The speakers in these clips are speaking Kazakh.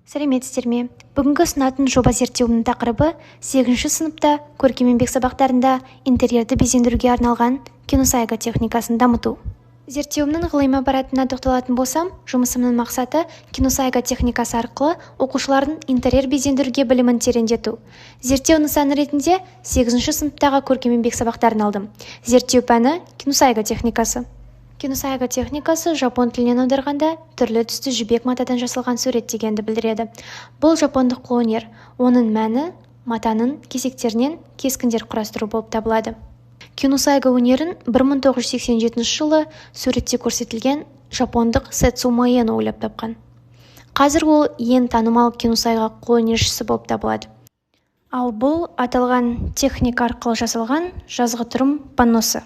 Сәлеметсіздер ме? Бүгінгі ұсынатын жоба зерттеуімнің тақырыбы 8-ші сыныпта көркем еңбек сабақтарында интерьерді безендіруге арналған киносайга техникасын дамыту. Зерттеуімнің ғылыми аппаратына тоқталатын болсам, жұмысымның мақсаты киносайга техникасы арқылы оқушылардың интерьер безендіруге білімін тереңдету. Зерттеу нысаны ретінде 8-ші сыныптағы көркем еңбек сабақтарын алдым. Зерттеу пәні киносайга техникасы. Киносайга техникасы жапон тілінен аударғанда түрлі түсті жібек матадан жасалған сурет дегенді білдіреді. Бұл жапондық қолөнер. Оның мәні матаның кесектерінен кескіндер құрастыру болып табылады. Киносайга өнерін 1987 жылы суретте көрсетілген жапондық Сэцумо Эно ойлап тапқан. Қазір ол ең танымал киносайга қолөнершісі болып табылады. Ал бұл аталған техника арқылы жасалған жазғытұрым панносы.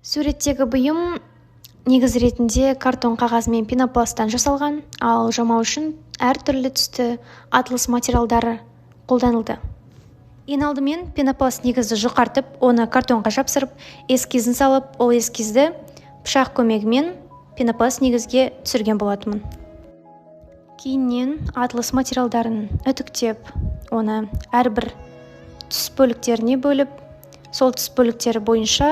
Суреттегі бұйым негіз ретінде картон қағаз мен пенопласттан жасалған, ал жамау үшін әртүрлі түсті атлас материалдары қолданылды. Ең алдымен пенопласт негізді жұқартып, оны картонға жапсырып, эскизін салып, ол эскизді пышақ көмегімен пенопласт негізге түсірген болатынмын. Кейіннен атлас материалдарын үтіктеп, оны әрбір түс бөліктеріне бөліп, сол түс бөліктері бойынша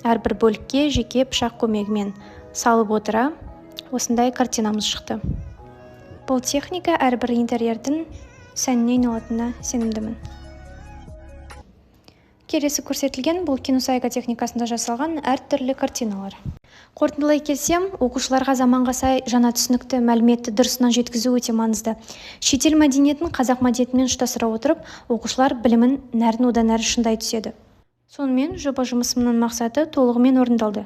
әрбір бөлікке жеке пышақ көмегімен салып отыра, осындай картинамыз шықты. Бұл техника әрбір интерьердің сәніне айналатынына сенімдімін. Келесі көрсетілген бұл киносайга техникасында жасалған әртүрлі картиналар. Қорытындылай келсем, оқушыларға заманға сай жаңа түсінікті мәліметті дұрысынан жеткізу өте маңызды. Шетел мәдениетін қазақ мәдениетімен ұштастыра отырып, оқушылар білімін нәрін одан әрі шыңдай түседі. Сонымен жоба жұмысымның мақсаты толығымен орындалды.